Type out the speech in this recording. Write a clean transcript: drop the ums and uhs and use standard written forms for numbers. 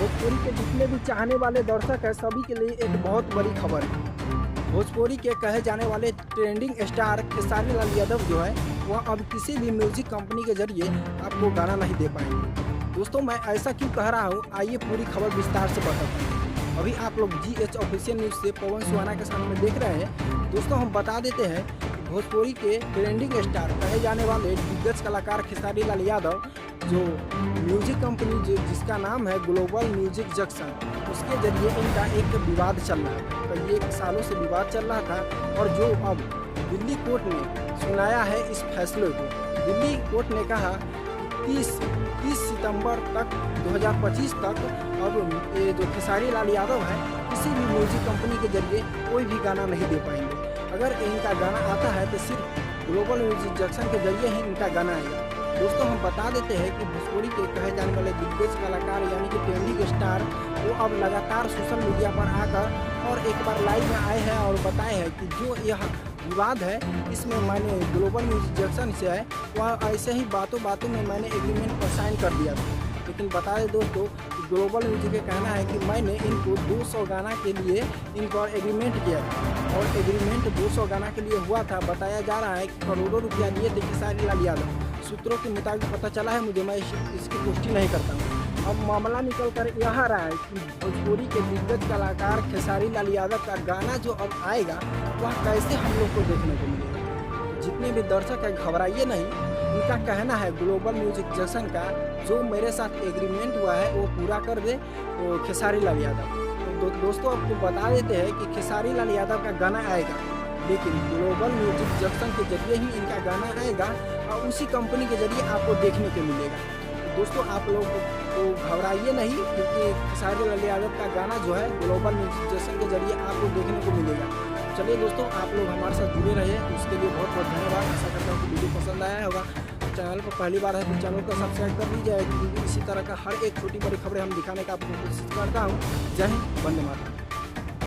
भोजपुरी के जितने भी चाहने वाले दर्शक हैं सभी के लिए एक बहुत बड़ी खबर है। भोजपुरी के कहे जाने वाले ट्रेंडिंग स्टार खेसारी लाल यादव जो है वह अब किसी भी म्यूजिक कंपनी के जरिए आपको गाना नहीं दे पाएंगे। दोस्तों मैं ऐसा क्यों कह रहा हूँ, आइए पूरी खबर विस्तार से बताते हैं। अभी आप लोग GH ऑफिशियल न्यूज़ से पवन सुहाना के साथ में देख रहे हैं। दोस्तों हम बता देते हैं कि भोजपुरी के ट्रेंडिंग स्टार कहे जाने वाले दिग्गज कलाकार खेसारी लाल यादव जो म्यूजिक कंपनी जिसका नाम है ग्लोबल म्यूजिक जंक्शन, उसके जरिए इनका एक विवाद चल रहा था। कई एक सालों से विवाद चल रहा था और जो अब दिल्ली कोर्ट ने सुनाया है इस फैसले को। दिल्ली कोर्ट ने कहा 30 सितंबर तक 2025 तक अब ये जो खेसारी लाल यादव है किसी भी म्यूजिक कंपनी के जरिए कोई भी गाना नहीं दे पाएंगे। अगर इनका गाना आता है तो सिर्फ ग्लोबल म्यूजिक जंक्शन के जरिए ही इनका गाना आएगा। दोस्तों हम बता देते हैं कि भोजपुरी के कहे जाने वाले दिग्गज कलाकार यानी कि ट्रेंडिंग स्टार वो अब लगातार सोशल मीडिया पर आकर और एक बार लाइव में आए हैं और बताए हैं कि जो यह विवाद है इसमें मैंने ग्लोबल म्यूजिक जंक्शन से है वह ऐसे ही बातों में मैंने एग्रीमेंट पर साइन कर दिया था। लेकिन बता दें दोस्तों कि ग्लोबल म्यूजिक का कहना है कि मैंने इनको 200 गाना के लिए इन पर एग्रीमेंट किया था और एग्रीमेंट 200 गाना के लिए हुआ था। बताया जा रहा है कि करोड़ों रुपया दिए थे खेसारी लाल यादव। सूत्रों के मुताबिक पता चला है मुझे, मैं इसकी पुष्टि नहीं करता हूँ। अब मामला निकल कर यहाँ रहा है कि भोजपुरी के दिग्गज कलाकार खेसारी लाल यादव का गाना जो अब आएगा वह कैसे हम लोग को देखने को मिलेगा। जितने भी दर्शक हैं घबराइए नहीं, उनका कहना है ग्लोबल म्यूजिक जंक्शन का जो मेरे साथ एग्रीमेंट हुआ है वो पूरा कर दे वो खेसारी लाल यादव। तो दोस्तों आपको बता देते हैं कि खेसारी लाल यादव का गाना आएगा, लेकिन ग्लोबल म्यूजिक जंक्शन के जरिए ही इनका गाना आएगा और उसी कंपनी के जरिए आपको देखने को मिलेगा। तो दोस्तों आप लोग को घबराइए नहीं, क्योंकि खेसारी लाल यादव का गाना जो है ग्लोबल म्यूजिक जंक्शन के जरिए आपको देखने को मिलेगा। चलिए दोस्तों आप लोग हमारे साथ जुड़े रहिए, उसके लिए बहुत बहुत धन्यवाद। आशा करता हूँ कि वीडियो पसंद आया होगा। चैनल पर पहली बार है तो चैनल को सब्सक्राइब कर लीजिए, क्योंकि इसी तरह का हर एक छोटी बड़ी खबरें हम दिखाने का आपको कोशिश करता हूँ। जय हिंद, वंदे मातरम।